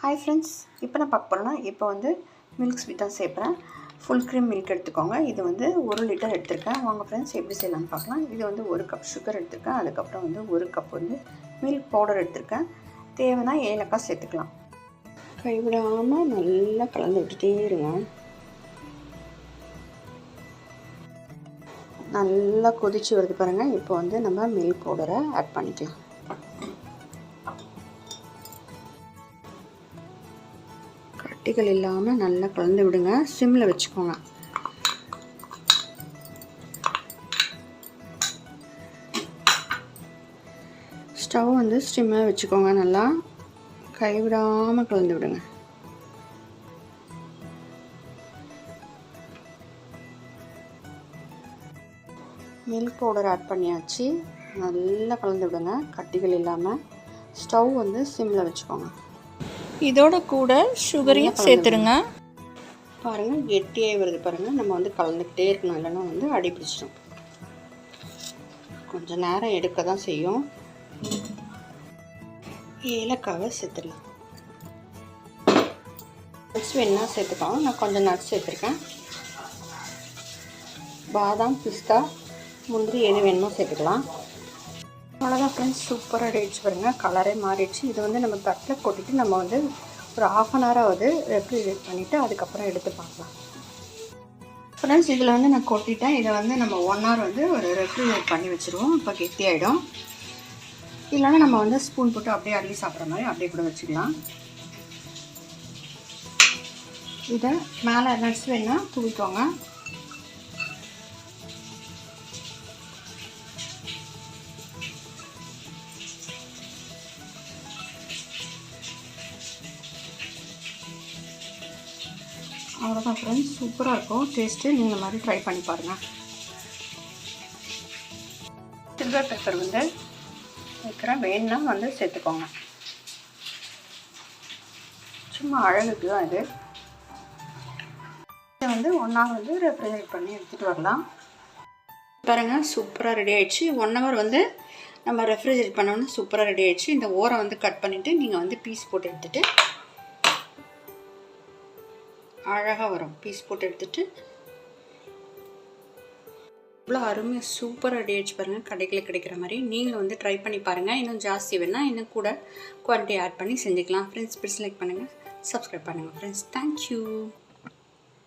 Hi friends, இப்போ நான் பார்க்க போகிறேன்னா இப்போ வந்து மில்க் ஸ்வீட் தான் சேர்க்குறேன். ஃபுல் க்ரீம் மில்க் எடுத்துக்கோங்க. இது வந்து 1 லிட்டர் எடுத்திருக்கேன். வாங்க ஃப்ரெண்ட்ஸ் எப்படி செய்யலாம்னு பார்க்கலாம். இது வந்து 1 கப் சுகர் எடுத்திருக்கேன். அதுக்கப்புறம் வந்து 1 கப் வந்து மில்க் பவுடர் எடுத்திருக்கேன். தேவைன்னா ஏலக்காய் சேர்த்துக்கலாம். கைவிடாமல் நல்லா கலந்து விட்டுட்டே இருங்க. நல்லா கொதிச்சு வருது பாருங்கள். இப்போ வந்து நம்ம மில்க் பவுடரை ஆட் பண்ணிக்கலாம். கட்டிகள் இல்லாமல் நல்லா கலந்து விடுங்க. சிம்மில் வச்சுக்கோங்க. ஸ்டவ் வந்து ஸ்டிம்மில் வச்சுக்கோங்க. நல்லா கைவிடாமல் கலந்து விடுங்க. மில்க் பவுடர் ஆட் பண்ணியாச்சு. நல்லா கலந்து விடுங்க. கட்டிகள் இல்லாமல் ஸ்டவ் வந்து சிம்மில் வச்சுக்கோங்க. இதோட கூட சுகரையும் சேர்த்துருங்க. பாருங்கள், கெட்டியாக வருது பாருங்கள். நம்ம வந்து கலந்துக்கிட்டே இருக்கணும், இல்லைன்னா வந்து அடி பிடிச்சிடும். கொஞ்சம் நேரம் எடுக்க தான் செய்யும். ஏலக்காவை சேர்த்துடலாம். நட்ஸ் வேணுன்னா சேர்த்துக்கலாம். நான் கொஞ்சம் நட்ஸ் சேர்த்துருக்கேன். பாதாம், பிஸ்தா, முந்திரி எது வேணுமோ சேர்த்துக்கலாம். அவ்வளோதான் ஃப்ரெண்ட்ஸ், சூப்பராக ரெடிச்சு பாருங்கள். கலரே மாறிடுச்சு. இது வந்து நம்ம தட்டில் கொட்டிட்டு நம்ம வந்து ஒரு 1/2 அன் ஹவர் ஆகுது ரெஃப்ரிஜரேட் பண்ணிவிட்டு அதுக்கப்புறம் எடுத்து பார்க்கலாம். ஃப்ரெண்ட்ஸ், இதில் வந்து நான் கொட்டிட்டேன். இதை வந்து நம்ம 1 ஹவர் வந்து ஒரு ரெஃப்ரிஜரேட் பண்ணி வச்சுருவோம். இப்போ கெட்டி ஆகிடும். இல்லைன்னா நம்ம வந்து ஸ்பூன் போட்டு அப்படியே அள்ளி சாப்பிட்ற மாதிரி அப்படியே கூட வச்சுக்கலாம். இதை மேலே நட்ஸ் வேணுன்னா தூவிக்கோங்க. அவ்வளோதான் ஃப்ரெண்ட்ஸ், சூப்பராக இருக்கும் டேஸ்ட்டு. நீங்கள் இந்த மாதிரி ட்ரை பண்ணி பாருங்கள். சில்வர் பெப்பர் வந்து வைக்கிறேன். வேணுன்னா வந்து சேர்த்துக்கோங்க. சும்மா அழகுக்கு தான் இது. இதை வந்து 1 ஹவர் வந்து ரெஃப்ரிஜரேட் பண்ணி எடுத்துகிட்டு வரலாம். பாருங்கள், சூப்பராக ரெடி ஆகிடுச்சு. 1 ஹவர் வந்து நம்ம ரெஃப்ரிஜரேட் பண்ணோன்னா சூப்பராக ரெடி ஆகிடுச்சு. இந்த ஓரை வந்து கட் பண்ணிவிட்டு நீங்கள் வந்து பீஸ் போட்டு எடுத்துகிட்டு அழகாக வரும். பீஸ் போட்டு எடுத்துகிட்டு இவ்வளோ அருமையாக சூப்பராக ரெடி ஆகிடுச்சு பாருங்கள். கடைகளில் கிடைக்கிற மாதிரி நீங்களும் வந்து ட்ரை பண்ணி பாருங்கள். இன்னும் ஜாஸ்தி வேணால் இன்னும் கூட குவான்டிட்டி ஆட் பண்ணி செஞ்சுக்கலாம். ஃப்ரெண்ட்ஸ், ப்ளீஸ் லைக் பண்ணுங்கள், சப்ஸ்கிரைப் பண்ணுங்கள் ஃப்ரெண்ட்ஸ். தேங்க்யூ.